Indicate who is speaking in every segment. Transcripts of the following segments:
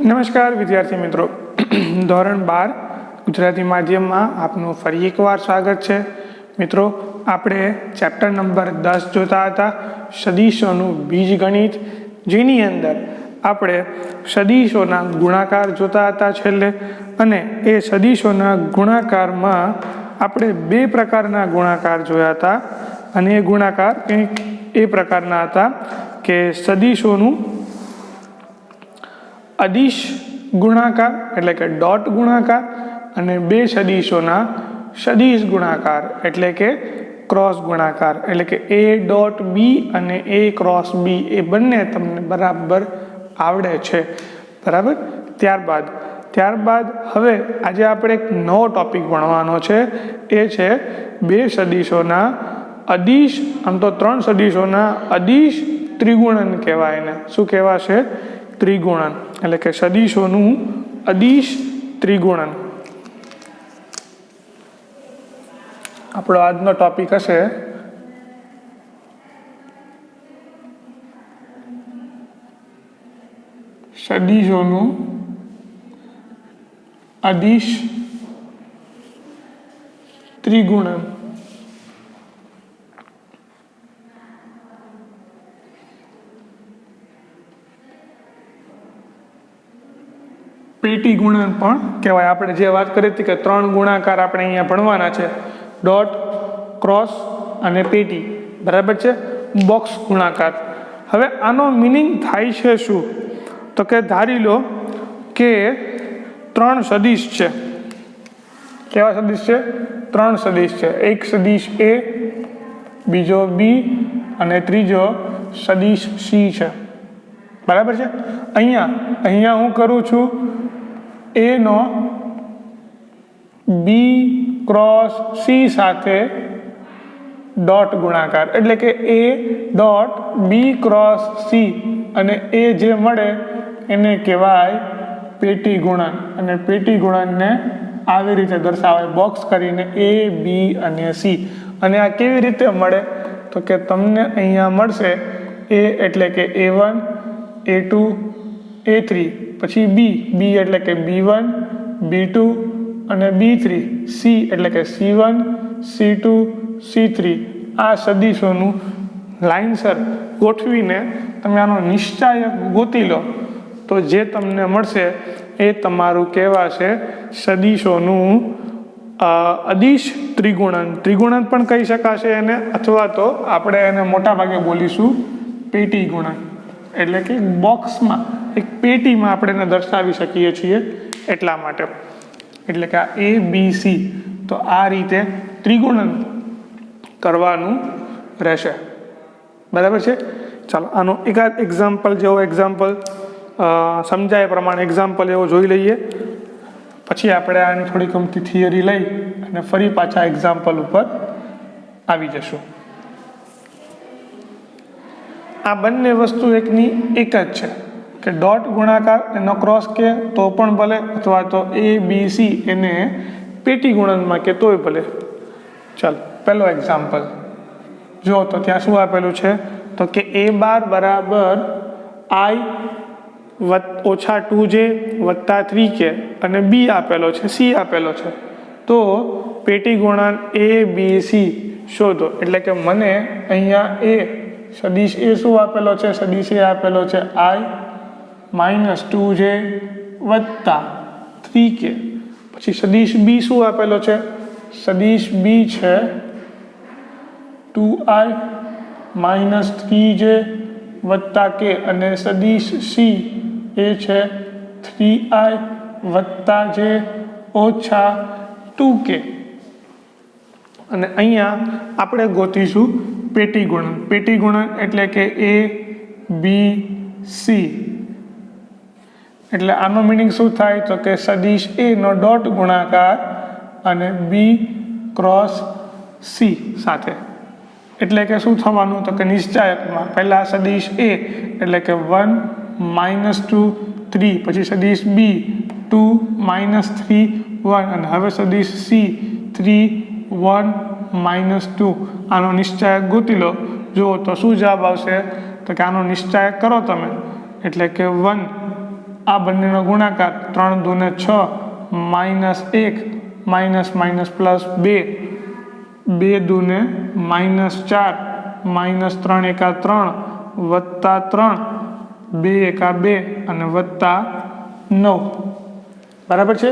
Speaker 1: નમસ્કાર વિદ્યાર્થી મિત્રો, ધોરણ 12 ગુજરાતી માધ્યમમાં આપનું ફરી એકવાર સ્વાગત છે. મિત્રો, આપણે ચેપ્ટર નંબર 10 જોતા હતા, સદીશોનું બીજગણિત, જેની અંદર આપણે સદીશોના ગુણાકાર જોતા હતા છેલ્લે. અને એ સદીશોના ગુણાકારમાં આપણે બે પ્રકારના ગુણાકાર જોયા હતા. અને એ ગુણાકાર કંઈક એ પ્રકારના હતા કે સદીશોનું અદિશ ગુણાકાર એટલે કે ડોટ ગુણાકાર, અને બે સદીશોના સદિશ ગુણાકાર એટલે કે ક્રોસ ગુણાકાર, એટલે કે એ ડોટ બી અને એ ક્રોસ બી, એ બંને તમને બરાબર આવડે છે. બરાબર. ત્યારબાદ હવે આજે આપણે એક નવો ટોપિક ભણવાનો છે. એ છે બે સદીશોના અદિશ, આમ તો ત્રણ સદીશોના અદિશ ત્રિગુણન કહેવાય એને. શું કહેવાશે? ત્રિગુણન. એટલે કે સદીશોનું અદિશ ત્રિગુણન. આપણો આજનો ટોપિક હશે સદીશોનું અદિશ ત્રિગુણન. પેટી ગુણન પણ કહેવાય. આપણે જે વાત કરી હતી કે ત્રણ ગુણાકાર આપણે અહીંયા ભણવાના છે: ડોટ, ક્રોસ અને પેટી. બરાબર છે. બોક્સ ગુણાકાર. હવે આનો મિનિંગ થાય છે શું? તો કે ધારી લો કે ત્રણ સદીશ છે. કેવા સદીશ છે? ત્રણ સદીશ છે. એક સદીશ એ, બીજો બી અને ત્રીજો સદીશ સી છે. બરાબર છે. અહીંયા હું કરું છું એ નો બી ક્રોસ સી સાથે ડોટ ગુણાકાર, એટલે કે A dot B cross C, અને એ જે મળે એને કહેવાય પેટી ગુણન. અને પેટી ગુણનને આવી રીતે દર્શાવાય બોક્સ કરીને એ, બી અને સી. અને આ કેવી રીતે મળે? તો કે તમને અહીંયા મળશે એ એટલે કે A1, A2, A3, પછી બી એટલે કે B1, B2 અને B3, સી એટલે કે C1, C2, C3. આ સદીશોનું લાઇનસર ગોઠવીને તમે આનો નિશ્ચાયક ગોતી લો તો જે તમને મળશે એ તમારું કહેવાશે સદીશોનું અદિશ ત્રિગુણન. ત્રિગુણન પણ કહી શકાશે એને, અથવા તો આપણે એને મોટા ભાગે બોલીશું પેટી ગુણન. એટલે કે બોક્સમાં, એક પેટીમાં આપણે એને દર્શાવી શકીએ છીએ એટલા માટે. એટલે કે આ એ, બી, સી. તો આ રીતે ત્રિગુણન કરવાનું રહેશે. બરાબર છે. ચાલો આનો એકાદ એક્ઝામ્પલ સમજાય પ્રમાણે એક્ઝામ્પલ એવો જોઈ લઈએ. પછી આપણે આની થોડી ગમતી થિયરી લઈ અને ફરી પાછા એક્ઝામ્પલ ઉપર આવી જશું. આ બંને વસ્તુ એકની એક જ છે કે ડોટ ગુણાકાર એનો ક્રોસ કે તો પણ ભલે, અથવા તો એ, બી, સી એને પેટી ગુણનમાં કે તોય ભલે. ચાલો પહેલો એક્ઝામ્પલ જો, તો ત્યાં શું આપેલું છે? તો કે A બાર બરાબર I ઓછા 2J વત્તા 3K, અને બી આપેલો છે, સી આપેલો છે. તો પેટી ગુણન A, B, C શોધો. એટલે કે મને અહીંયા એ સદીશ એ શું આપેલો છે? સદીશ એ આપેલો છે I માઇનસ 2J વત્તા 3K. પછી સદીશ બી શું આપેલો છે? સદીશ બી છે 2I માઇનસ 3J વત્તા K, અને સદીશ સી એ છે 3I વત્તા J ઓછા 2K. અને અહીંયા આપણે ગોતીશું પેટી ગુણન. પેટી ગુણન એટલે કે એ, બી, સી. એટલે આનો મિનિંગ શું થાય? તો કે સદીશ એ નો ડોટ ગુણાકાર અને બી ક્રોસ સી સાથે. એટલે કે શું થવાનું? તો કે નિશ્ચાયકમાં પહેલા સદીશ એ એટલે કે 1 માઇનસ 2 3, પછી સદીશ બી 2 માઇનસ 3 1, અને હવે સદીશ સી 3 1 માઇનસ 2. આનો નિશ્ચાયક ગોતી લો. જુઓ તો શું જવાબ આવશે? તો કે આનો નિશ્ચાયક કરો તમે એટલે કે 1 આ બંનેનો ગુણાકાર 3 દૂને 6 -1 માઇનસ માઇનસ પ્લસ 2 2 દૂને -4 -3 એકા 3 વત્તા 3 2 એકા 2 અને વત્તા 9 બરાબર છે।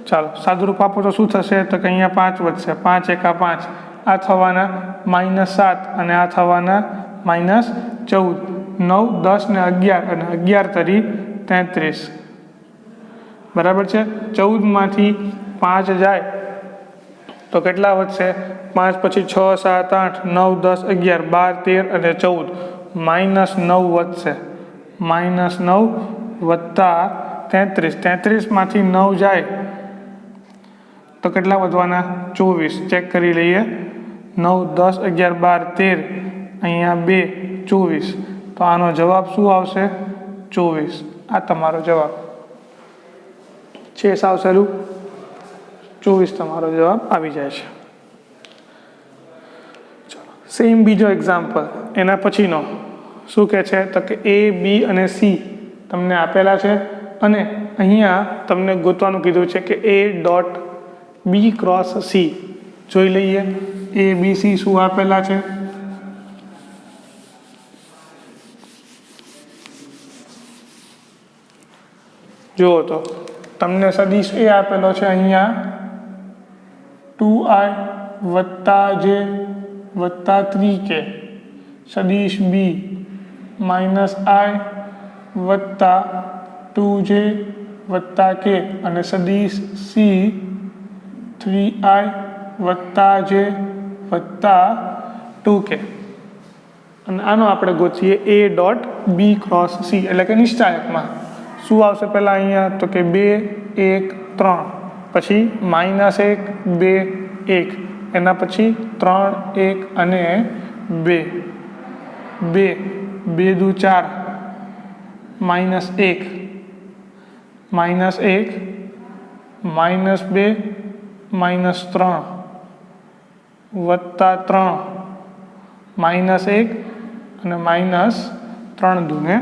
Speaker 1: ચાલો સાદુરૂપ આપો તો શું થશે તો કે અહીંયા 5 વધશે 5 એકા 5 આ થવાના -7 અને આ થવાના -14 9 10 ને 11 અને 11 તરી 33 બરાબર છે। 14 માંથી 5 જાય તો કેટલા વધશે 5 પછી 6 7 8 9 10 11 12 13 અને 14 -9 વધશે -9 વત્તા 33 33 માંથી 9 જાય તો કેટલા વધવાના 24 ચેક કરી લઈએ 9 10 11 12 13 અહીંયા 2 24 તો આનો જવાબ શું આવશે 24 આ તમારો જવાબ છે। સાવ સહેલું 24 તમારો જવાબ આવી જાય છે। ચલો સેમ બીજો એક્ઝામ્પલ એના પછીનો શું કહે છે તો કે A B અને C તમને આપેલા છે અને અહીંયા તમને ગોતવાનું કીધું છે કે A dot B cross C જોઈ લઈએ A B C શું આપેલા છે જુઓ તો તમને સદિશ A આપેલો છે અહીંયા 2i વત્તા j વત્તા 3k સદિશ B -i વત્તા 2j વત્તા k અને સદિશ C 3i વત્તા j વત્તા 2k અને આનો આપણે ગોતીએ A dot B cross C એટલે કે નિશ્ચાયકમાં શું આવશે પહેલાં અહીંયા તો કે 2 1 3 પછી -1 2 1 એના પછી 3 1 અને 2 2 2 દુ 4 -1 -2 -3 વત્તા 3 -1 અને -3 દૂને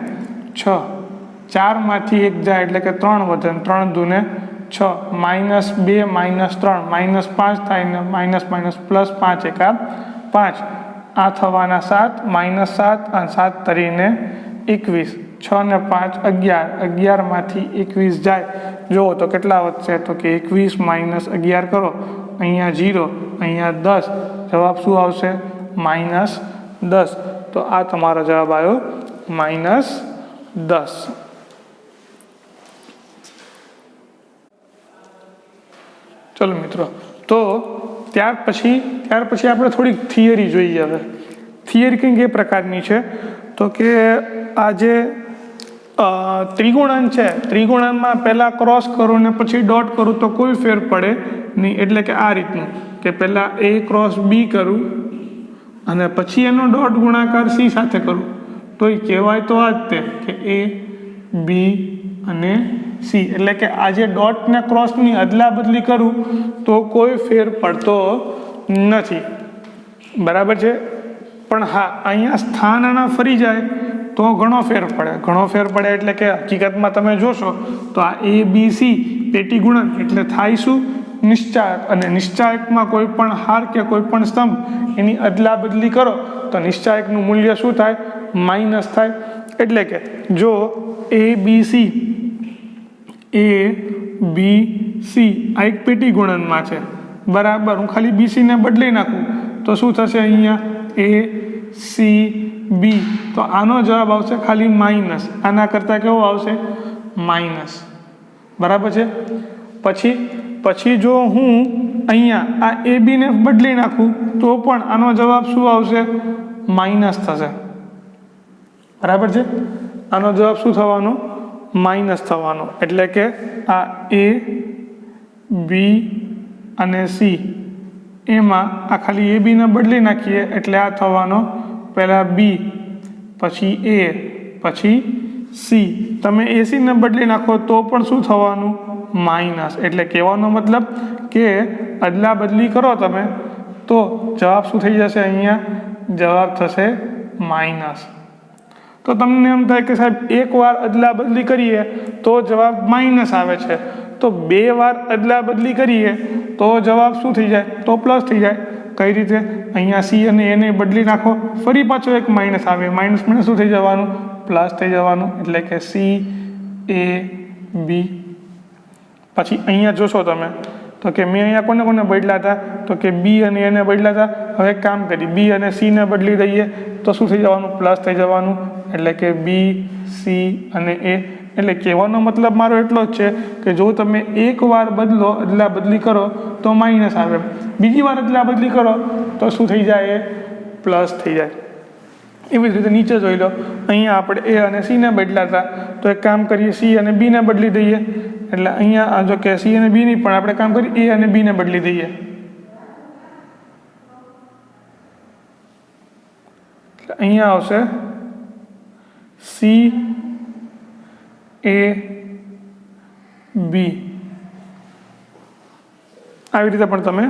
Speaker 1: 6 4 માંથી 1 જાય એટલે કે 3 વધે 3 દૂને 6 -2 -3 -5 થાય ને માઇનસ પ્લસ 5 એકા 5 આ થવાના 7 -7 અને 7 તરીને 21 6 ને 5 11 11 માંથી 21 જાય જુઓ તો કેટલા વધશે તો કે 21 - 11 કરો અહીંયા 0 અહીંયા 10 જવાબ શું આવશે -10 તો આ તમારો જવાબ આવ્યો -10। ચલો મિત્રો તો ત્યાર પછી આપણે થોડીક થિયરી જોઈએ। હવે થિયરી કંઈક એ પ્રકારની છે તો કે આ જે ત્રિગુણન છે ત્રિગુણનમાં પહેલાં ક્રોસ કરું ને પછી ડોટ કરું તો કોઈ ફેર પડે નહીં એટલે કે આ રીતનું કે પહેલાં A ક્રોસ B કરું અને પછી એનો ડોટ ગુણાકાર C સાથે કરું તો એ કહેવાય તો આ જ તે કે A B અને C એટલે કે આ જે ડોટ ને ક્રોસની અદલા બદલી કરું તો કોઈ ફેર પડતો નથી બરાબર છે। પણ હા અહીંયા સ્થાન આના ફરી જાય તો ઘણો ફેર પડે એટલે કે હકીકતમાં તમે જોશો તો આ A B C પેટી ગુણન એટલે થાય શું નિશ્ચાયક અને નિશ્ચાયકમાં કોઈ પણ હાર કે કોઈ પણ સ્તંભ એની અદલા બદલી કરો તો નિશ્ચાયકનું મૂલ્ય શું થાય માઇનસ થાય એટલે કે જો A B C આ એક પેટી ગુણનમાં છે બરાબર હું ખાલી BC ને બદલી નાખું તો શું થશે અહીંયા A C B તો આનો જવાબ આવશે ખાલી માઇનસ આના કરતાં કેવો આવશે માઇનસ બરાબર છે। પછી જો હું અહીંયા આ AB ને બદલી નાખું તો પણ આનો જવાબ શું આવશે માઇનસ થશે બરાબર છે। આનો જવાબ શું થવાનો માઇનસ થવાનો એટલે કે આ A B અને C એમાં આ ખાલી AB ને બદલી નાખીએ એટલે આ થવાનો પહેલાં B પછી A પછી C તમે AC ને બદલી નાખો તો પણ શું થવાનું માઇનસ એટલે કહેવાનો મતલબ કે અદલા બદલી કરો તમે તો જવાબ શું થઈ જશે અહીંયા જવાબ થશે માઇનસ। તો તમને એમ થાય કે સાહેબ એકવાર અદલા બદલી કરીએ તો જવાબ માઇનસ આવે છે, તો 2 વાર અદલા બદલી કરીએ તો જવાબ શું થઈ જાય, તો પ્લસ થઈ જાય. કઈ રીતે? અહીંયા સી અને એને બદલી નાખો, ફરી પાછો એક માઇનસ આવે, માઇનસ માઇનસ શું થઈ જવાનું, પ્લસ થઈ જવાનું. એટલે કે સી એ બી. પછી અહીંયા જોશો તમે તો કે મેં અહીંયા કોને કોને બદલ્યા હતા, તો કે બી અને એને બદલ્યા હતા. હવે એક કામ કરી, બી અને સીને બદલી દઈએ તો શું થઈ જવાનું, પ્લસ થઈ જવાનું. એટલે કે બી સી અને એ. એટલે કહેવાનો મતલબ મારો એટલો જ છે કે જો તમે એકવાર બદલો, અદલા બદલી કરો તો માઇનસ આવે, બીજી વાર અદલા બદલી કરો તો શું થઈ જાય, પ્લસ થઈ જાય. એવી જ રીતે નીચે જોઈ લો, અહીંયા આપણે એ અને સીને બદલ્યા હતા, તો એક કામ કરીએ, સી અને બીને બદલી દઈએ. એટલે અહીંયા જો કે સી અને બી નહીં, પણ આપણે કામ કરીએ એ અને બીને બદલી દઈએ. એટલે અહીંયા આવશે સી એ બી. આવી રીતે પણ તમે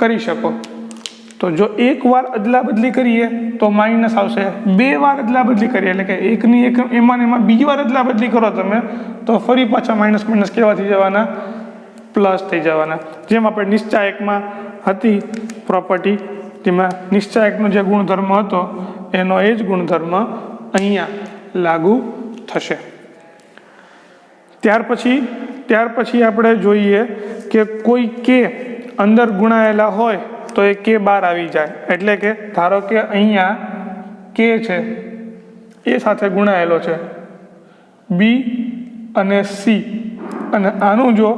Speaker 1: કરી શકો. તો જો એક વાર અદલા બદલી કરીએ તો માઇનસ આવશે, 2 વાર અદલા બદલી કરીએ એટલે કે એકની એક એમાં બીજી વાર અદલા બદલી કરો તમે તો ફરી પાછા માઇનસ માઇનસ કેવા થઈ જવાના, પ્લસ થઈ જવાના. જેમ આપણે નિશ્ચાયકમાં હતી પ્રોપર્ટી, જેમાં નિશ્ચાયકનો જે ગુણધર્મ હતો એનો એ જ ગુણધર્મ અહીંયા લાગુ થશે. ત્યાર પછી આપણે જોઈએ કે કોઈ કે અંદર ગુણાયેલા હોય તો એ કે બહાર આવી જાય. એટલે કે ધારો કે અહીંયા કે છે એ સાથે ગુણાયેલો છે બી અને સી, અને આનું જો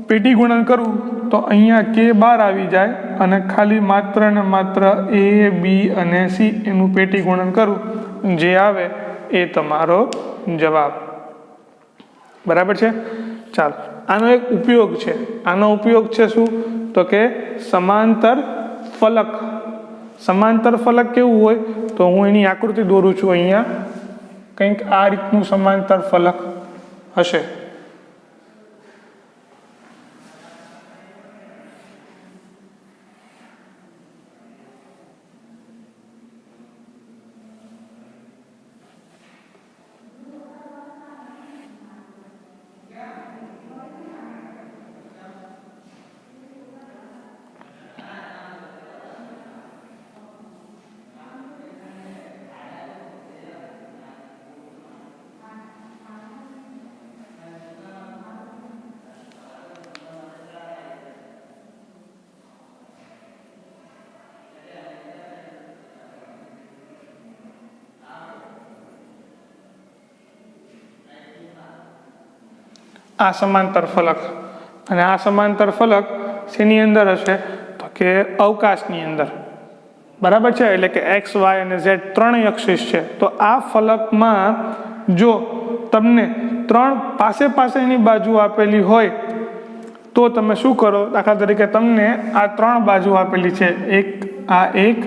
Speaker 1: પેટી ગુણન કરું તો અહીંયા કે બહાર આવી જાય અને ખાલી માત્ર ને માત્ર એ બી અને સી એનું પેટી ગુણન કરું, જે આવે એ તમારો જવાબ. બરાબર છે. ચાલો, આનો એક ઉપયોગ છે. આનો ઉપયોગ છે શું, તો કે સમાંતર ફલક. સમાંતર ફલક કેવું હોય, તો હું એની આકૃતિ દોરું છું. અહીંયા કંઈક આ રીતનું સમાંતર ફલક હશે. આ સમાંતર ફલક, અને આ સમાંતર ફલક શેની અંદર હશે, તો કે અવકાશની અંદર. બરાબર છે. એટલે કે એક્સ, વાય અને ઝેડ ત્રણેય અક્ષિસ છે. તો આ ફલકમાં જો તમને 3 પાસેની બાજુ આપેલી હોય તો તમે શું કરો, દાખલા તરીકે તમને આ 3 બાજુ આપેલી છે, આ એક,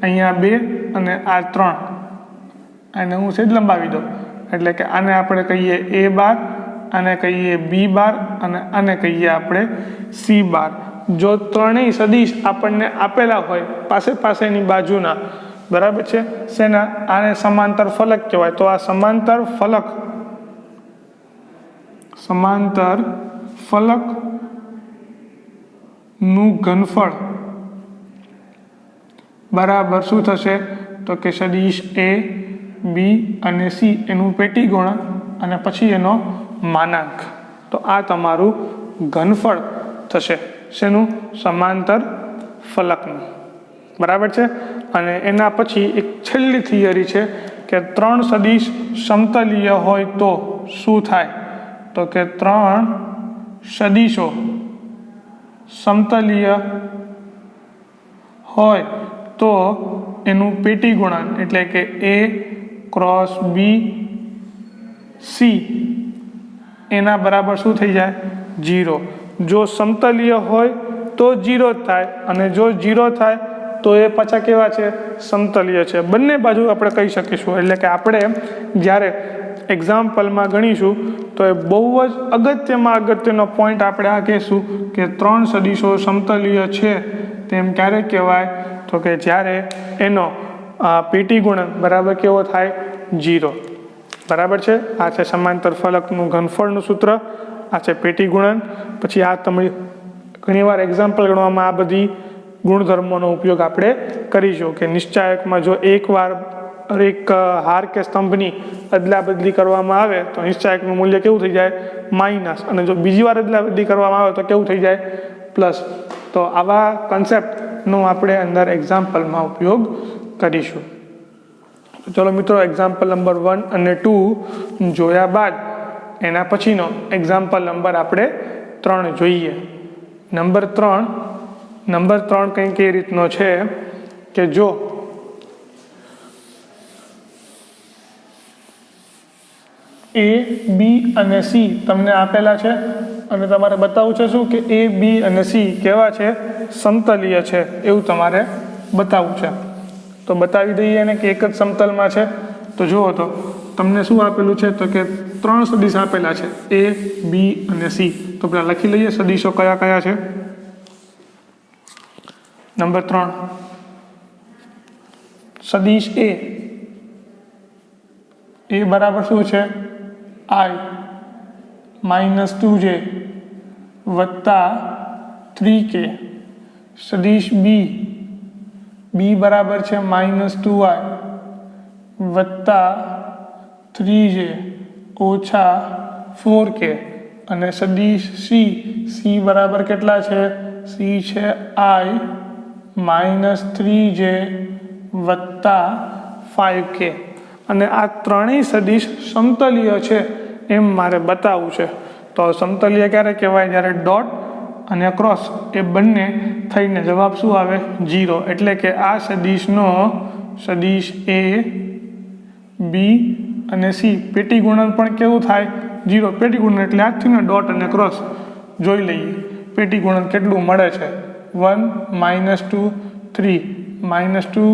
Speaker 1: અહીંયા 2 અને આ 3, આને હું સેજ લંબાવી દઉં. એટલે કે આને આપણે કહીએ એ બાર, આને કહીએ બી બાર અને આને કહીએ આપણે સી બાર. જો ત્રણેય સદિશ આપણને આપેલા હોય પાસેની બાજુના, બરાબર છે, શેના, આને સમાંતર ફલક કહેવાય. તો આ સમાંતર ફલક નું ઘનફળ બરાબર શું થશે, તો કે સદિશ એ બી અને સી એનું પેટી ગુણક અને પછી એનો માનાંક. તો આ તમારું ઘનફળ થશે. શેનું? સમાંતર ફલકનું. બરાબર છે. અને એના પછી એક છેલ્લી થિયરી છે કે 3 સદિશ સમતલીય હોય તો શું થાય, તો કે 3 સદિશો સમતલીય હોય તો એનું પેટી ગુણન એટલે કે એ ક્રોસ બી સી એના બરાબર શું થઈ જાય, 0. જો સમતલીય હોય તો 0 થાય, અને જો 0 થાય તો એ પાછા કેવા છે, સમતલીય છે. બંને બાજુ આપણે કહી શકીશું. એટલે કે આપણે જ્યારે એક્ઝામ્પલમાં ગણીશું તો એ બહુ જ અગત્યનો પોઈન્ટ આપણે આ કહીશું કે 3 સદિશો સમતલીય છે તેમ ક્યારે કહેવાય, તો કે જ્યારે એનો પેટી ગુણન બરાબર કેવો થાય, 0। બરાબર છે। આ છે સમાંતર ફલકનું ઘનફળનું સૂત્ર, આ છે પેટી ગુણન। પછી આ તમે ઘણીવાર એક્ઝામ્પલ ગણવામાં આ બધી ગુણધર્મોનો ઉપયોગ આપણે કરીશું કે નિશ્ચાયકમાં જો એકવાર એક હાર કે સ્તંભની અદલા બદલી કરવામાં આવે તો નિશ્ચાયકનું મૂલ્ય કેવું થઈ જાય? માઇનસ, અને જો બીજી વાર અદલા બદલી કરવામાં આવે તો કેવું થઈ જાય? પ્લસ। તો આવા કન્સેપ્ટનો આપણે અંદર એક્ઝામ્પલમાં ઉપયોગ કરીશું। ચલો મિત્રો, એક્ઝામ્પલ નંબર 1 અને 2 જોયા બાદ એના પછીનો એક્ઝામ્પલ નંબર આપણે 3 જોઈએ। નંબર 3 કંઈક એ રીતનો છે કે જો A, B અને C તમને આપેલા છે અને તમારે બતાવવું છે શું કે A, B અને C કેવા છે? સમતલીય છે એવું તમારે બતાવવું છે। તો બતાવી દઈએ ને કે એક જ સમતલમાં છે। તો જુઓ તો તમને શું આપેલું છે? તો કે 3 સદિશ આપેલા છે, A, B અને C। તો પેલા લખી લઈએ સદિશો કયા કયા છે। નંબર 3 સદિશ A બરાબર શું છે? I -2j વત્તા 3k। સદિશ B બરાબર છે -2i વત્તા 3j ઓછા 4k। અને સદિશ C બરાબર કેટલા છે? C છે I -3j વત્તા 5k। અને આ ત્રણેય સદિશ સમતલીય છે એમ મારે બતાવવું છે। તો સમતલીય ક્યારે કહેવાય? જ્યારે ડોટ અને ક્રોસ એ બંને થઈને જવાબ શું આવે? 0। એટલે કે આ સદિશનો સદિશ A, B અને C પેટી ગુણન પણ કેવું થાય? 0। પેટી ગુણન એટલે આજથી ને ડોટ અને ક્રોસ જોઈ લઈએ। પેટી ગુણન કેટલું મળે છે? 1 -2 3 -2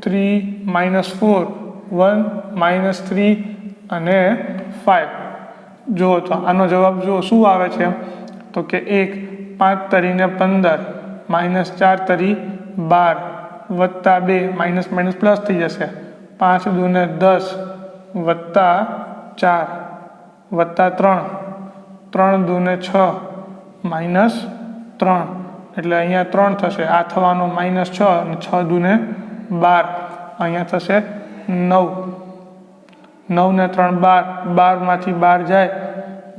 Speaker 1: 3 -4 1 -3 અને 5। જુઓ તો આનો જવાબ જુઓ શું આવે છે? તો કે 1 5 તરીને 15 -4 તરી 12 વત્તા 2 માઇનસ માઇનસ પ્લસ થઈ જશે 5 દૂને 10 વત્તા 4 વત્તા 3 3 દૂને 6 -3 એટલે અહીંયા 3 થશે। આ થવાનો -6 અને 6 દૂને 12 અહીંયા થશે 9 9 ને 3 12 12માંથી 12 જાય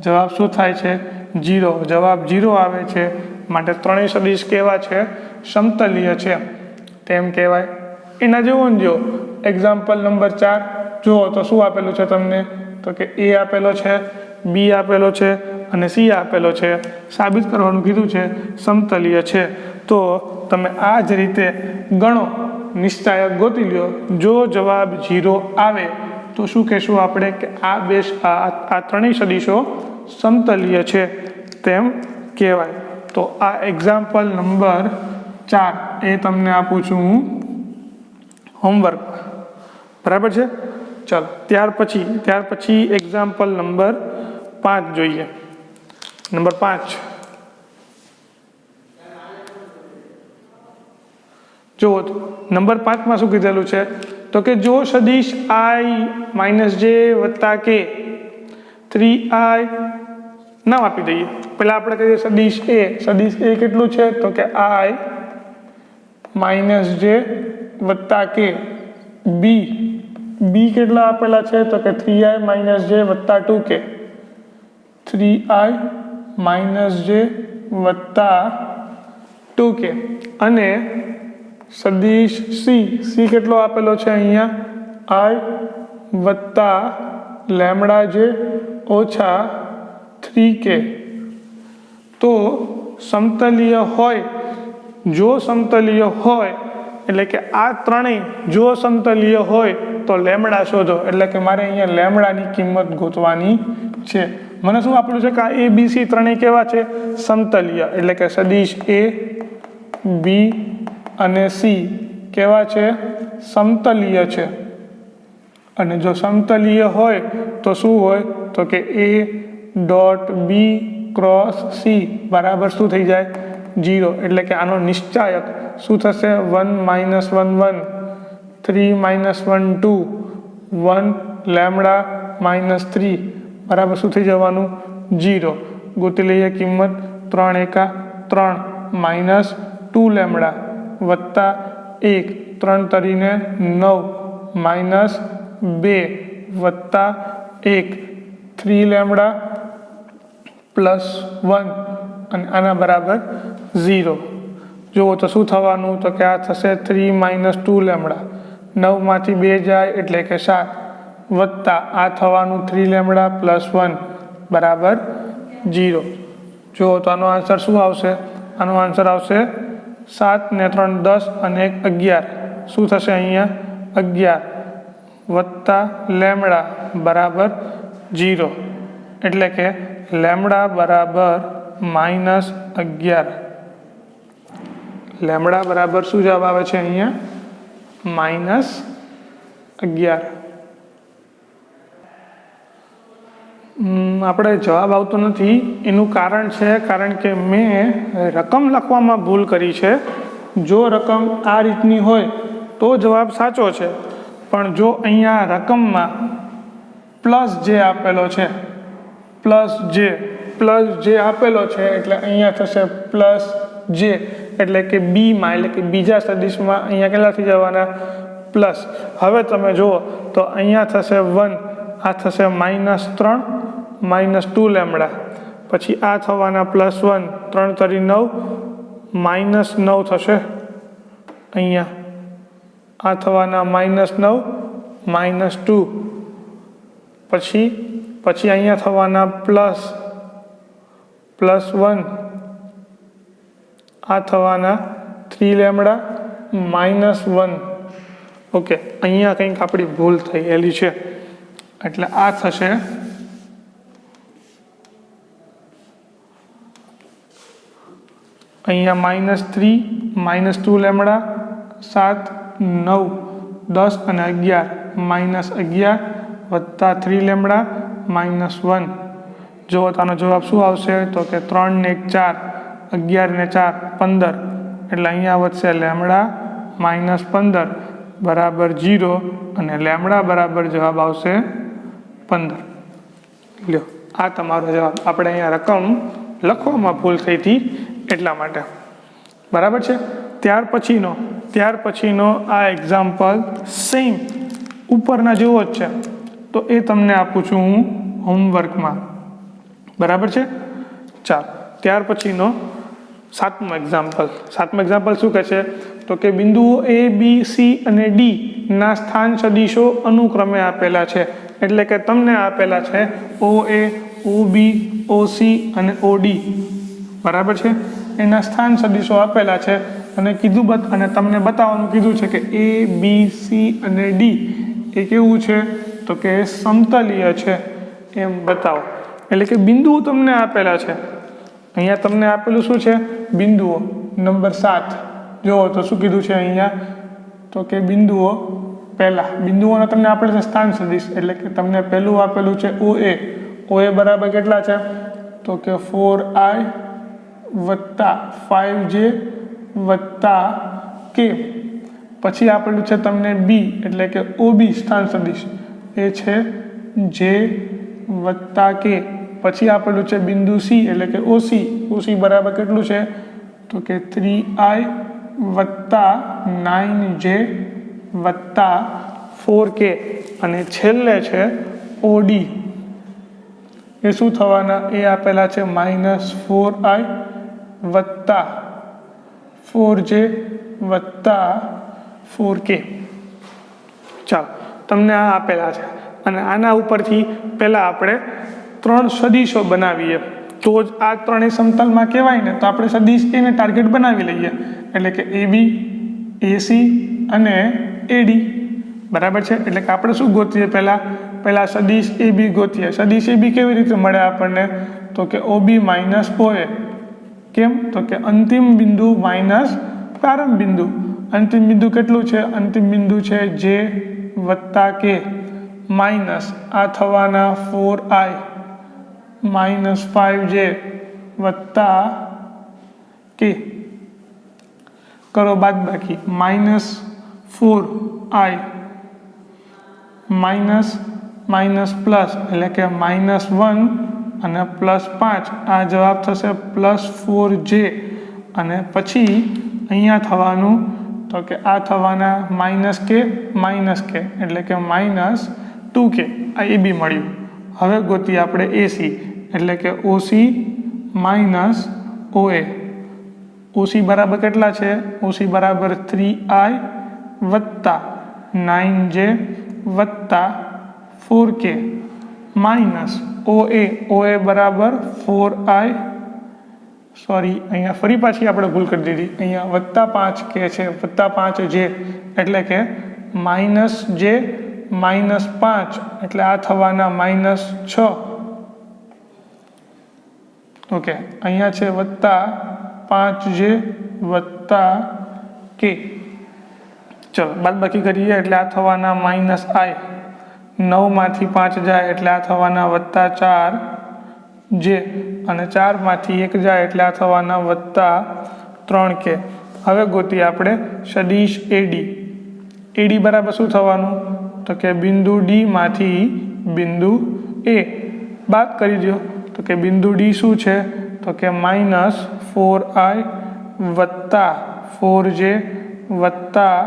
Speaker 1: જવાબ શું થાય છે? 0। જવાબ 0 આવે છે। માટે ત્રણેય સદિશ કેવા છે? સમતલીય છે તેમ કહેવાય। એના જેવો ને જો એક્ઝામ્પલ નંબર 4 જુઓ તો શું આપેલું છે તમને? તો કે A આપેલો છે, B આપેલો છે અને C આપેલો છે। સાબિત કરવાનું કીધું છે સમતલીય છે। તો તમે આ જ રીતે ગણો, નિશ્ચાયક ગોતી લ્યો। જો જવાબ 0 આવે તો શું કહેશું આપણે? કે આ ત્રણેય સદિશો સમતલીય છે તેમ કહેવાય। તો આ એક્ઝામ્પલ નંબર 4 એ તમને આપું છું હું હોમવર્ક। બરાબર છે? ચાલો ત્યાર પછી એક્ઝામ્પલ નંબર 5 જોઈએ। નંબર 5 જુઓ તો નંબર 5માં શું કીધેલું છે? તો કે જો સદિશ I -j વત્તા k 3i નામ આપી દઈએ। પહેલાં આપણે કહીએ સદિશ A કેટલું છે? તો કે I -j વત્તા k। B કેટલા આપેલા છે? તો કે 3i -j વત્તા 2k 3i -j વત્તા 2k। અને સદિશ C કેટલો આપેલો છે? અહીંયા I વત્તા λj ઓછા 3k। તો સમતલીય હોય, જો સમતલીય હોય એટલે કે આ ત્રણેય જો સમતલીય હોય તો લેમડા શોધો। એટલે કે મારે અહીંયા લેમડાની કિંમત ગોતવાની છે। મને શું આપેલું છે? કે આ A, B, C ત્રણેય કેવા છે? સમતલીય। એટલે કે સદિશ A, B અને C કેવા છે? સમતલીય છે। અને જો સમતલીય હોય તો શું હોય? તો કે A dot B cross C બરાબર શું થઈ જાય? 0। એટલે કે આનો નિશ્ચાયક શું થશે? 1 -1 1 3 -1 2 1 લેમડા -3 બરાબર શું થઈ જવાનું 0. ગોતી લઈએ કિંમત 3 એકા 3 -2 લેમડા વત્તા 1 3 તરીને 9 -2 વત્તા 1 3 લેમડા +1 અને આના બરાબર 0. જુઓ તો શું થવાનું તો કે આ થશે 3 - 2 લેમડા 9 માંથી 2 જાય એટલે કે 7 વત્તા આ થવાનું 3 લેમડા +1 બરાબર 0. જુઓ તો આનો આન્સર શું આવશે? આનો આન્સર આવશે 7 ને 3 10 અને 1 11. શું થશે અહીંયા 11 વત્તા લેમડા બરાબર 0 એટલે કે લેમડા બરાબર -11. લેમડા બરાબર શું જવાબ આવે છે અહીંયા -11. આપણે જવાબ આવતો નથી. એનું કારણ છે કારણ કે મેં રકમ લખવામાં ભૂલ કરી છે. જો રકમ આ રીતની હોય તો જવાબ સાચો છે, પણ જો અહીંયા રકમમાં પ્લસ જે આપેલો છે આપેલો છે એટલે અહીંયા થશે પ્લસ જે એટલે કે બીમાં એટલે કે બીજા સદિશમાં અહીંયા કેટલા થઈ જવાના પ્લસ. હવે તમે જુઓ તો અહીંયા થશે 1, આ થશે -3 -2 લેમડા, પછી આ થવાના +1 3 તરી 9 -9 થશે. અહીંયા આ થવાના -9 -2 પછી અહીંયા થવાના +1 આ થવાના 3 લેમડા -1. ઓકે, અહીંયા કંઈક આપણી ભૂલ થયેલી છે એટલે આ થશે અહીંયા -3 -2 લેમડા 7 9 10 અને 11 -11 વત્તા 3 લેમડા -1. જો આનો જવાબ શું આવશે તો કે 3 ને 1 4 11 ને 4 15 એટલે અહીંયા વધશે લેમડા -15 બરાબર 0 અને લેમડા બરાબર જવાબ આવશે 15. લ્યો આ તમારો જવાબ. આપણે અહીંયા રકમ લખવામાં ભૂલ થઈ હતી એટલા માટે. બરાબર છે. ત્યાર પછીનો આ એક્ઝામ્પલ સેમ ઉપરના જેવો જ છે, તો એ તમને આપું છું હું હોમવર્કમાં. બરાબર છે. ચાલો ત્યાર પછીનો સાતમો એક્ઝામ્પલ શું કહે છે તો કે બિંદુઓ A, B, C અને D ના સ્થાન સદિશો અનુક્રમે આપેલા છે. એટલે કે તમને આપેલા છે OA, OB, OC અને OD. બરાબર છે. એના સ્થાન સદિશો આપેલા છે અને તમને બતાવવાનું કીધું છે કે A, B, C અને D એ કેવું છે તો કે સમતલીય છે એમ બતાવો. એટલે કે બિંદુઓ તમને આપેલા છે. અહીંયા તમને આપેલું શું છે બિંદુઓ. નંબર 7 જુઓ તો શું કીધું છે અહીંયા તો કે બિંદુઓના તમને આપેલા છે સ્થાન સદિશ. એટલે કે તમને પહેલું આપેલું છે OA બરાબર કેટલા છે તો કે 4i વત્તા 5j વત્તા k. પછી આપેલું છે તમને B એટલે કે OB સ્થાન સદિશ એ છે j વત્તા k. પછી આપેલું છે બિંદુ C એટલે કે OC બરાબર કેટલું છે તો કે 3i વત્તા 9j વત્તા 4k. અને છેલ્લે છે OD એ શું થવાના એ આપેલા છે -4i વત્તા 4j વત્તા 4k. ચાલો તમને આ આપેલા છે અને આના ઉપરથી પહેલાં આપણે 3 સદિશો બનાવીએ તો જ આ ત્રણેય સમતલમાં કહેવાય ને. તો આપણે સદિશ એને ટાર્ગેટ બનાવી લઈએ એટલે કે AB, AC અને AD. બરાબર છે. એટલે કે આપણે શું ગોતીએ પહેલાં સદિશ AB ગોતીએ. સદિશ AB કેવી રીતે મળે આપણને તો કે OB -OA. કેમ તો કે અંતિમ બિંદુ માઇનસ પ્રારંભ બિંદુ. અંતિમ બિંદુ કેટલું છે અંતિમ બિંદુ છે J વત્તા K માઇનસ આ થવાના 4i -5j વત્તા k. કરો બાદબાકી -4i માઇનસ પ્લસ એટલે કે -1 અને +5 આ જવાબ થશે +4j અને પછી અહીંયા થવાનું તો કે આ થવાના -k એટલે કે -2k આ એ બી મળ્યું. હવે ગોતીએ આપણે AC એટલે કે OC માઇનસ OA. OC બરાબર કેટલા છે? OC બરાબર 3i વત્તા 9j વત્તા 4k માઇનસ OA બરાબર 4i સોરી અહીંયા ફરી પાછી આપણે ભૂલ કરી દીધી. અહીંયા વત્તા 5k છે વત્તા 5j એટલે કે -j -5 એટલે આ થવાના -6. ઓકે અહીંયા છે વત્તા 5j વત્તા k. ચલો બાદબાકી કરીએ એટલે આ થવાના -i. 9માંથી 5 જાય એટલે આ થવાના વત્તા 4j અને 4માંથી 1 જાય એટલે આ થવાના વત્તા 3k. હવે ગોતીએ આપણે સદિશ AD. AD બરાબર શું થવાનું તો કે બિંદુ D માંથી બિંદુ A બાદ કરી દો તો કે બિંદુ D શું છે તો કે -4i વત્તા 4j વત્તા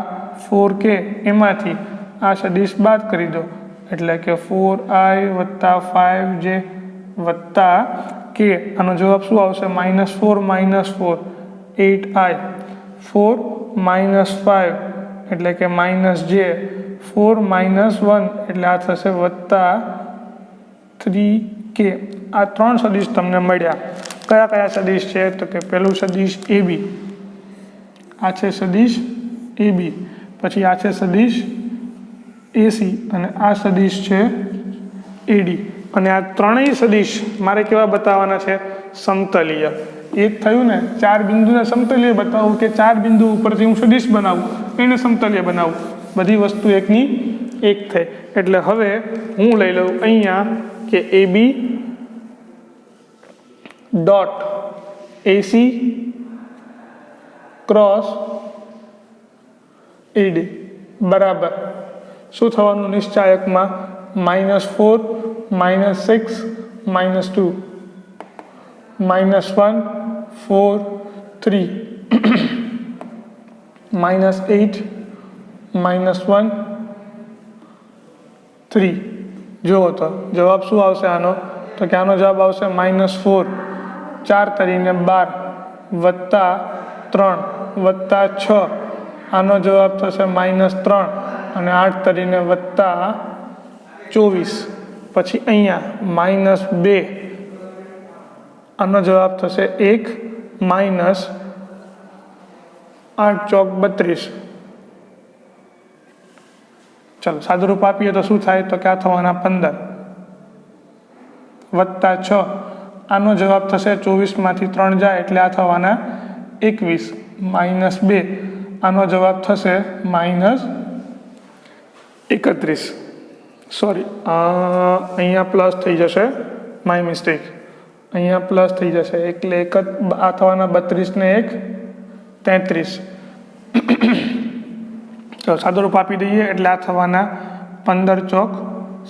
Speaker 1: 4k એમાંથી આ સદિશ બાદ કરી દો એટલે કે 4i વત્તા 5j વત્તા k. આનો જવાબ શું આવશે? -4 -4 8i 4 -5 એટલે કે -j 4 -1 એટલે આ થશે વત્તા 3k. આ 3 સદિશ તમને મળ્યા. કયા કયા સદિશ છે તો કે પહેલું સદિશ AB, આ છે સદિશ AB, પછી આ છે સદિશ AC અને આ સદિશ છે AD. અને આ ત્રણેય સદિશ મારે કેવા બતાવવાના છે? સમતલીય. એક થયું ને 4 બિંદુને સમતલીય બતાવું કે 4 બિંદુ ઉપરથી હું સદિશ બનાવું એને સમતલીય બનાવું. બધી વસ્તુ એકની એક થઈ. એટલે હવે હું લઈ લઉં અહીંયા કે AB dot AC cross AD બરાબર શું થવાનું નિશ્ચાયકમાં? -4 -6 -2 -1 4 3 -8 -1 3. જુઓ તો જવાબ શું આવશે આનો તો કે આનો જવાબ આવશે -4 4 તરીને 12 વત્તા 3 વત્તા 6 આનો જવાબ થશે -3 અને 8 તરીને વત્તા 24. પછી અહીંયા -2 આનો જવાબ થશે 1 -8 ચોક 32. ચલો સાદુરૂપ આપીએ તો શું થાય તો કે આ થવાના 15 વત્તા 6 આનો જવાબ થશે 24માંથી 3 જાય એટલે આ થવાના 21 -2 આનો જવાબ થશે -31. સોરી અહીંયા પ્લસ થઈ જશે, માય મિસ્ટેક. અહીંયા પ્લસ થઈ જશે એટલે આ થવાના 32 ને 1 33. તો સાદુરૂપ આપી દઈએ એટલે આ થવાના 15 ચોક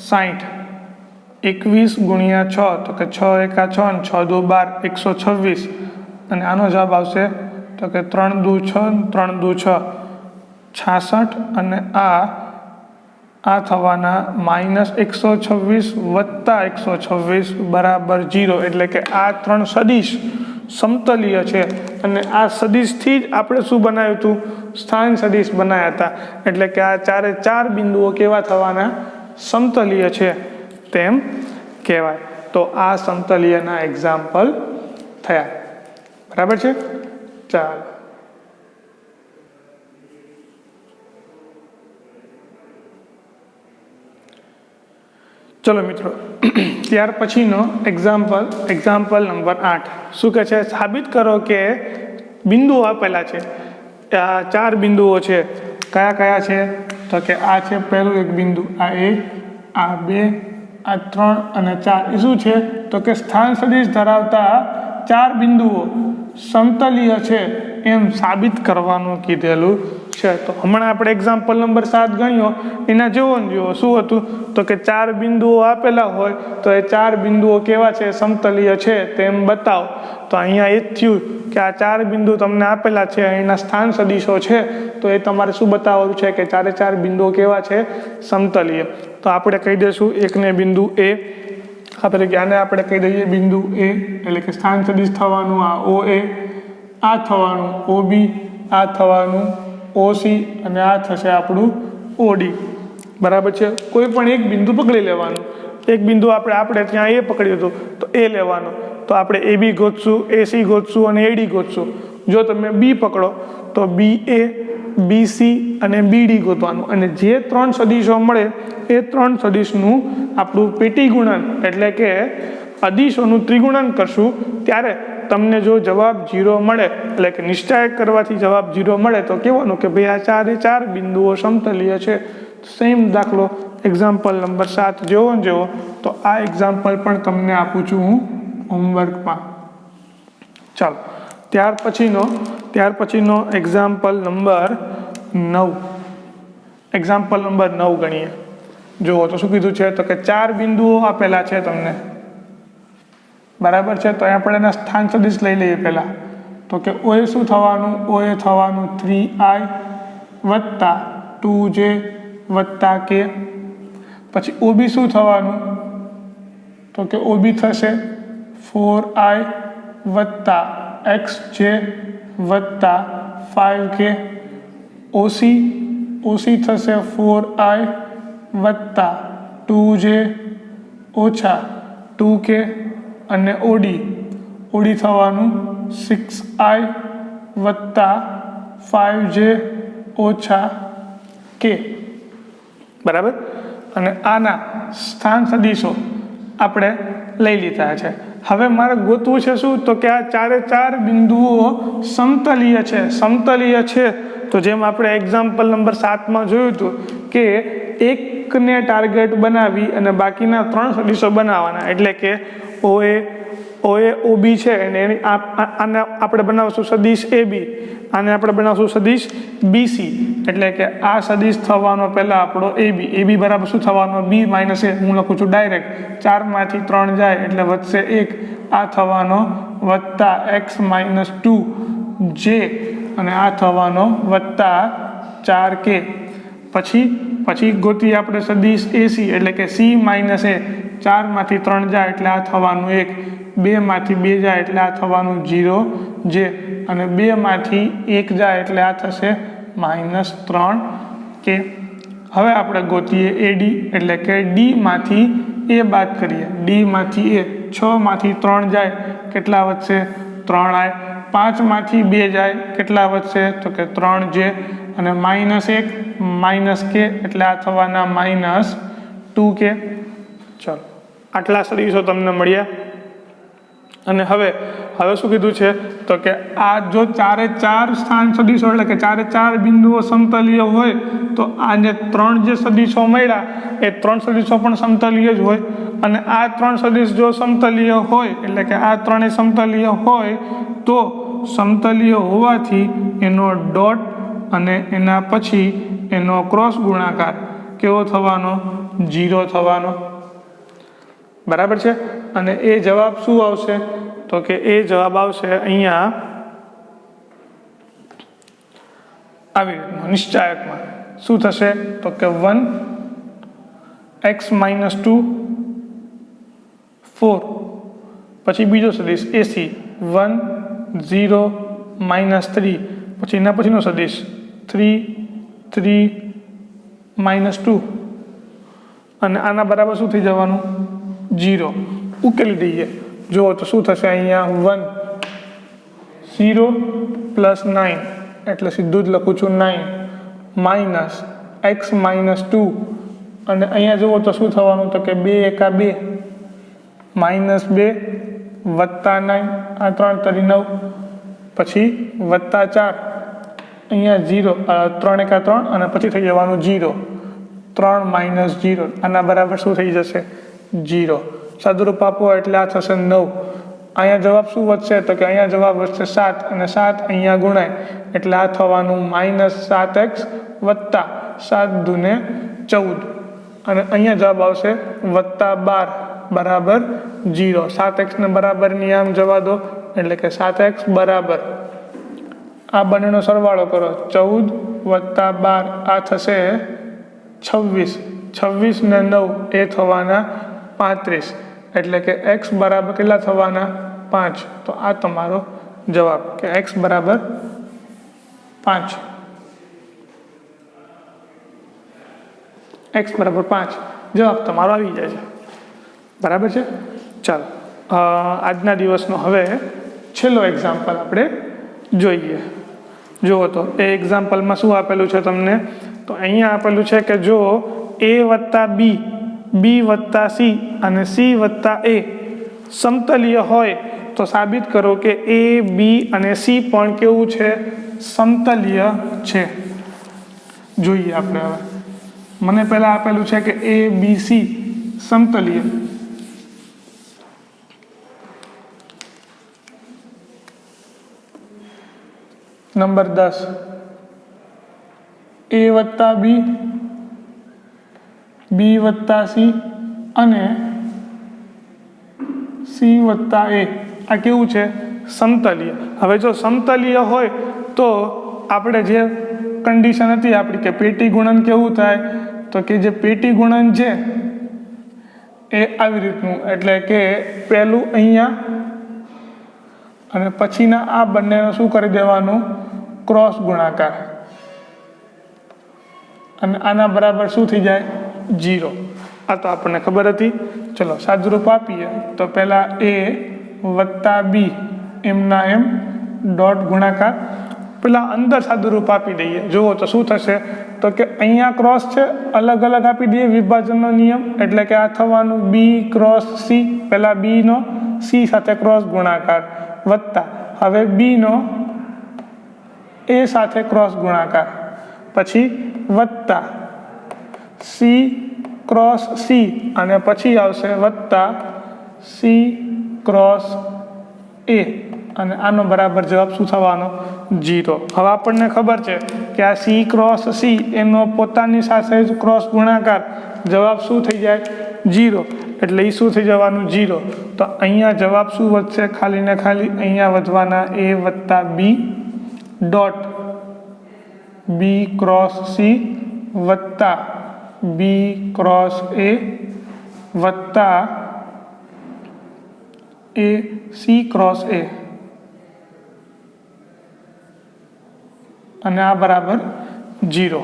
Speaker 1: 60. 21 ગુણ્યા 6 તો કે 6 એકા 6 અને 6 દુ 12 126 અને આનો જવાબ આવશે તો કે 3 દુ 6 3 દુ 6 66 અને આ થવાના -126 વત્તા 126 બરાબર 0. એટલે કે આ 3 સદિશ સમતલીય છે અને આ સદિશથી જ આપણે શું બનાવ્યું હતું? સ્થાન સદિશ બનાવ્યા હતા. એટલે કે આ 4 બિંદુઓ કેવા થવાના? સમતલીય છે તેમ કહેવાય. તો આ સમતલીયના એક્ઝામ્પલ થયા. બરાબર છે. ચાલો ચલો મિત્રો, ત્યાર પછીનો એક્ઝામ્પલ નંબર 8 શું કહે છે? સાબિત કરો કે બિંદુઓ આપેલા છે. આ 4 બિંદુઓ છે. કયા કયા છે તો કે આ છે પહેલું એક બિંદુ, આ 1 આ 2 આ 3 અને 4. એ શું છે તો કે સ્થાન સદિશ ધરાવતા 4 બિંદુઓ સમતલીય છે એમ સાબિત કરવાનું કીધેલું છે। તો હમણાં આપણે એક્ઝામ્પલ નંબર 7 ગણ્યો એના જેવો ને જેવો શું હતું તો કે 4 બિંદુઓ આપેલા હોય તો એ 4 બિંદુઓ કેવા છે સમતલીય છે તેમ બતાવો। તો અહીંયા એ જ થયું કે આ 4 બિંદુ તમને આપેલા છે એના સ્થાન સદિશો છે તો એ તમારે શું બતાવવાનું છે કે 4 બિંદુઓ કેવા છે સમતલીય। તો આપણે કહી દઈશું એકને બિંદુ એ આપણે આને આપણે કહી દઈએ બિંદુ એ એટલે કે સ્થાન સદિશ થવાનું આ ઓ એ, આ થવાનું ઓ બી, આ થવાનું ઓસી અને આ થશે આપણું ઓડી બરાબર છે। કોઈ પણ એક બિંદુ પકડી લેવાનું। એક બિંદુ આપણે ત્યાં એ પકડ્યું હતું તો એ લેવાનું। તો આપણે એ બી ગોતશું, એસી ગોતશું અને એડી ગોતશું। જો તમે બી પકડો તો બી એ, બી સી અને બીડી ગોતવાનું અને જે 3 સદિશો મળે એ 3 સદિશનું આપણું પેટી ગુણન એટલે કે અદિશોનું ત્રિગુણન કરશું ત્યારે તમને જો જવાબ 0 મળે એટલે કે નિશ્ચાયક કરવાથી જવાબ 0 મળે તો કહેવાનું કે ભાઈ આ 4 બિંદુઓ સમતલીય છે। સેમ દાખલો એક્ઝામ્પલ નંબર 7 જેવો ને જેવો તો આ એક્ઝામ્પલ પણ તમને આપું છું હું હોમવર્કમાં। ચાલો ત્યાર પછીનો એક્ઝામ્પલ નંબર 9 ગણીએ। જુઓ તો શું કીધું છે તો કે 4 બિંદુઓ આપેલા છે તમને બરાબર છે। તો આપણે એના સ્થાન સદિશ લઈ લઈએ પહેલા તો કે ઓએ શું થવાનું ઓએ થવાનું 3i વત્તા 2j વત્તા કે। પછી ઓબી શું થવાનું તો કે ઓબી થશે 4i વત્તા xj વત્તા 5k। ઓસી થશે 4i વત્તા 2j ઓછા 2k અને ઓડી થવાનું 6i વત્તા 5j ઓછા k બરાબર। અને આના સ્થાન સદિશો આપણે લઈ લીધા છે। હવે મારે ગોતવું છે શું તો કે આ 4 બિંદુઓ સમતલીય છે। તો જેમ આપણે એક્ઝામ્પલ નંબર 7માં જોયું હતું કે એકને ટાર્ગેટ બનાવી અને બાકીના 3 સદિશો બનાવવાના એટલે કે ઓએ ઓબી છે અને આને આપણે બનાવશું સદિશ એબી, આને આપણે બનાવશું સદિશ બીસી એટલે કે આ સદિશ થવાનો પહેલા આપણો એબી બરાબર શું થવાનો બી માઇનસ એ હું લખું છું ડાયરેક્ટ 4 માંથી 3 જાય એટલે વધશે 1 આ થવાનો વત્તા x માઇનસ 2 જે અને આ થવાનો વત્તા 4k। પછી ગોતી આપણે સદિશ એસી એટલે કે સી માઇનસ એ 4 માંથી 3 જાય એટલે આ થવાનું 1, 2 માંથી 2 જાય એટલે આ થવાનું 0 જે અને 2 માંથી 1 જાય એટલે આ થશે -3k। હવે આપણે ગોતીએ એડી એટલે કે ડી માંથી એ બાદ કરીએ। ડી માંથી એ 6 માંથી 3 જાય કેટલા વધશે 3i, 5 માંથી 2 જાય કેટલા વધશે તો કે 3j અને -1 -k એટલે આ થવાના -2k। ચલો આટલા સદિશો તમને મળ્યા। અને હવે શું કીધું છે તો કે આ જો 4 સ્થાન સદિશો એટલે કે 4 બિંદુઓ સમતલીય હોય તો આને 3 જે સદિશો મળ્યા એ 3 સદિશો પણ સમતલીય જ હોય અને આ 3 સદિશ જો સમતલીય હોય એટલે કે આ 3 સમતલીય હોય તો સમતલીય હોવાથી એનો ડોટ અને એના પછી એનો ક્રોસ ગુણાકાર કેવો થવાનો 0 થવાનો બરાબર છે। અને એ જવાબ શું આવશે તો કે એ જવાબ આવશે અહીંયા આવી રીતનું નિશ્ચાયકમાં શું થશે તો કે 1x માઇનસ 2 4 પછી બીજો સદિશ એસી 1 0 -3 પછી એના પછીનો સદિશ 3 -2 અને આના બરાબર શું થઈ જવાનું 0 ઉકેલી દઈએ। જુઓ તો શું થશે અહીંયા 1 0 + 9 એટલે સીધું જ લખું છું 9 -x માઇનસ 2 અને અહીંયા જુઓ તો શું થવાનું તો કે 2 એકા 2 -2 વત્તા 9 આ 3 તરી 9 પછી વત્તા 4 અહીંયા 0 3 એકા 3 અને પછી થઈ જવાનું 0 3 - 0 આના બરાબર શું થઈ જશે 0 સાદુરૂપ આપો એટલે આ થશે 9 અહીંયા જવાબ શું વધશે તો કે અહીંયા જવાબ વધશે 7 અને 7 અહીંયા ગુણાય એટલે આ થવાનું -7x વત્તા 7 દૂને 14 અને અહીંયા જવાબ આવશે +12 બરાબર 0. 7x ને બરાબરની આમ જવા દો એટલે કે 7x બરાબર આ બંનેનો સરવાળો કરો 14 + 12 આ થશે 26. 26 ને 9 એ થવાના 35 એટલે કે x બરાબર કેટલા થવાના 5. તો આ તમારો જવાબ કે x બરાબર 5. x બરાબર 5 જવાબ તમારો આવી જાય છે. બરાબર છે. ચાલો આજના દિવસનો હવે છેલ્લો એક્ઝામ્પલ આપણે જોઈએ. જુઓ તો એ એક્ઝામ્પલમાં શું આપેલું છે તમને તો અહીંયા આપેલું છે કે જો a વત્તા b વત્તા c અને c વત્તા a સમતલીય હોય તો સાબિત કરો કે a b અને c પણ કેવું છે સમતલીય છે. જોઈએ આપણે હવે મને પહેલા આપેલું છે કે a b c સમતલીય. નંબર 10 a વત્તા b વત્તા c અને c વત્તા a આ કેવું છે સમતલીય. હવે જો સમતલીય હોય તો આપણે જે કન્ડિશન હતી આપણી કે પેટી ગુણન કેવું થાય તો કે જે પેટી ગુણન છે એ આવી રીતનું એટલે કે પહેલું અહીંયા અને પછીના આ બંનેનો શું કરી દેવાનું ક્રોસ ગુણાકાર અને આના બરાબર શું થઈ જાય 0. આ તો આપણને ખબર હતી. ચલો સાદુરૂપ આપીએ તો પહેલા a વત્તા b એમના એમ ડોટ ગુણાકાર પેલા અંદર સાદુરૂપ આપી દઈએ. જુઓ તો શું થશે તો કે અહીંયા ક્રોસ છે અલગ અલગ આપી દઈએ વિભાજનનો નિયમ એટલે કે આ થવાનું b ક્રોસ c પહેલા b નો c સાથે ક્રોસ ગુણાકાર વત્તા હવે b નો a સાથે ક્રોસ ગુણાકાર પછી વત્તા c ક્રોસ c અને પછી આવશે વત્તા c ક્રોસ a અને આનો બરાબર જવાબ શું થવાનો 0. હવે આપણને ખબર છે કે આ c ક્રોસ c એનો પોતાની સાથે જ ક્રોસ ગુણાકાર જવાબ શું થઈ જાય 0 એટલે એ શું થઈ જવાનું 0. તો અહીંયા જવાબ શું વધશે ખાલી ને ખાલી અહીંયા વધવાના a વત્તા b dot b cross c વત્તા b ક્રોસ a વત્તા a c ક્રોસ a અને આ બરાબર 0.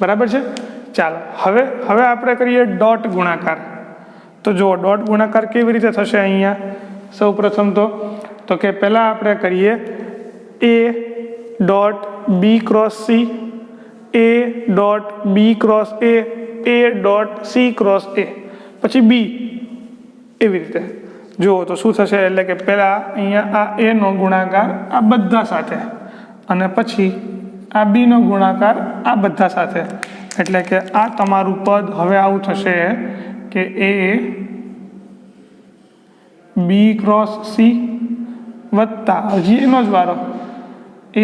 Speaker 1: બરાબર છે. ચાલો હવે આપણે કરીએ ડોટ ગુણાકાર. તો જુઓ ડોટ ગુણાકાર કેવી રીતે થશે અહીંયા સૌ પ્રથમ તો કે પહેલાં આપણે કરીએ a dot b cross c a dot b cross a dot c cross a પછી b એવી રીતે. જુઓ તો શું થશે એટલે કે પહેલાં અહીંયા આ a નો ગુણાકાર આ બધા સાથે અને પછી આ b નો ગુણાકાર આ બધા સાથે એટલે કે આ તમારું પદ હવે આવું થશે કે a b ક્રોસ c વત્તા હજી એનો જ વારો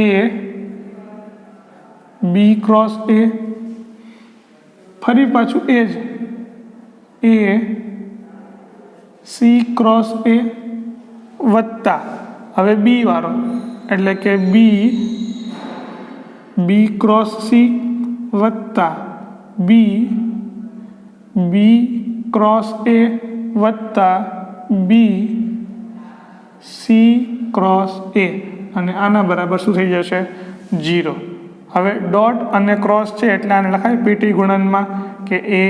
Speaker 1: a b ક્રોસ a ફરી પાછું એ જ a c ક્રોસ a વત્તા હવે b વાળો એટલે કે b ક્રોસ c વત્તા b ક્રોસ a વત્તા b c ક્રોસ a અને આના બરાબર શું થઈ જશે 0. હવે ડોટ અને ક્રોસ છે એટલે આને લખાય પેટી ગુણનમાં કે a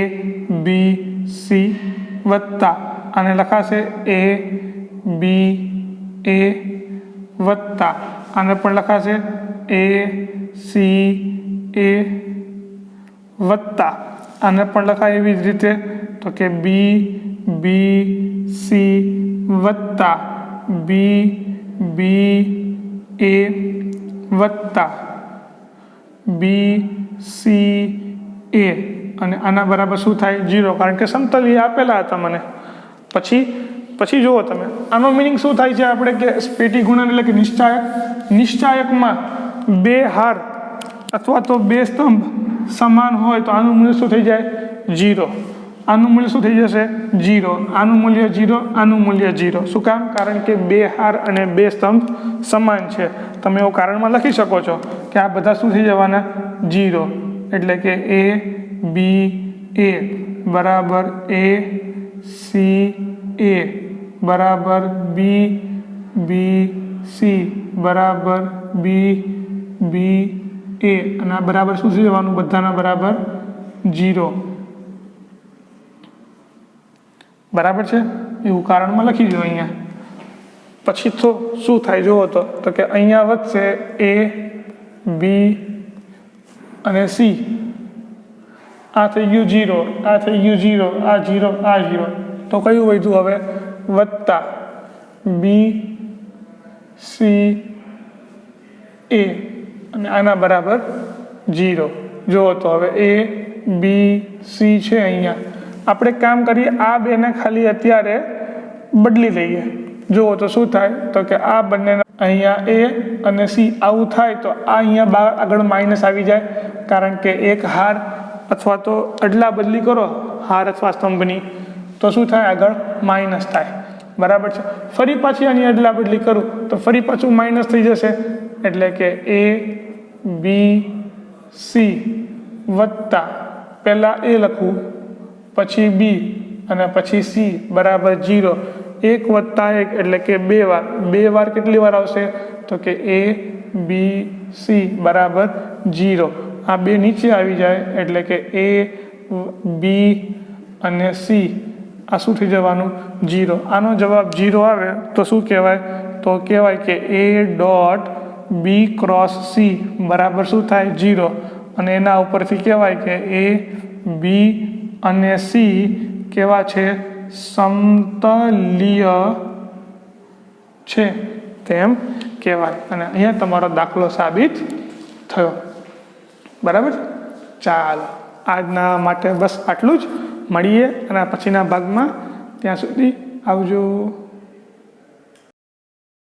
Speaker 1: b c વત્તા આને લખાશે a b a વત્તા આને પણ લખાશે a c a વત્તા આને પણ લખાય એવી જ રીતે તો કે b c વત્તા b a વત્તા b c a અને આના બરાબર શું થાય 0 કારણ કે સમતલીય આપેલા હતા મને. પછી પછી જુઓ તમે આનો મિનિંગ શું થાય છે આપણે કે પેટી ગુણન એટલે કે નિશ્ચાયકમાં બે હાર અથવા તો બે સ્તંભ સમાન હોય તો આનું મૂલ્ય શું થઈ જાય 0. આનું મૂલ્ય શું થઈ જશે 0. આનું મૂલ્ય 0, આનું મૂલ્ય 0. શું કામ? કારણ કે બે હાર અને બે સ્તંભ સમાન છે. તમે એવું કારણમાં લખી શકો છો કે આ બધા શું થઈ જવાના 0. એટલે કે A B A બરાબર A C A બરાબર B B C બરાબર B B A અને આ બરાબર શું થઈ જવાનું બધાના બરાબર 0. બરાબર છે, એવું કારણમાં લખી દો અહીંયા. પછી તો શું થાય જુઓ તો કે અહીંયા વધશે A B અને C. આ થઈ ગયું 0, આ થઈ ગયું 0, આ 0, આ 0. તો કયું વધ્યું હવે? વત્તા B C A અને આના બરાબર 0. જુઓ તો હવે A B C છે. અહીંયા આપણે કામ કરીએ આ બેને ખાલી અત્યારે બદલી લઈએ. જુઓ તો શું થાય તો કે આ બંને અહીંયા A અને C આવું થાય તો આ અહીંયા આગળ માઇનસ આવી જાય, કારણ કે એક હાર અથવા તો અદલા બદલી કરો હાર અથવા સ્તંભની તો શું થાય આગળ માઇનસ થાય. બરાબર છે. ફરી પાછી આની અદલા બદલી કરું તો ફરી પાછું માઇનસ થઈ જશે. એટલે કે A B C વત્તા પહેલાં A લખવું પછી B અને પછી C બરાબર 0. 1 વત્તા 1 એટલે કે 2 વાર. 2 વાર કેટલી વાર આવશે તો કે A B C બરાબર 0. આ બે નીચે આવી જાય એટલે કે A B અને C આ શું થઈ જવાનું 0. આનો જવાબ 0 આવે તો શું કહેવાય? તો કહેવાય કે A dot B cross C બરાબર શું થાય 0. અને એના ઉપરથી કહેવાય કે A B અને C કેવા છે? સમતલીય છે તેમ કહેવાય. અને અહીંયા તમારો દાખલો સાબિત થયો. બરાબર. ચાલો આજના માટે બસ આટલું જ. મળીએ અને પછીના ભાગમાં. ત્યાં સુધી આવજો.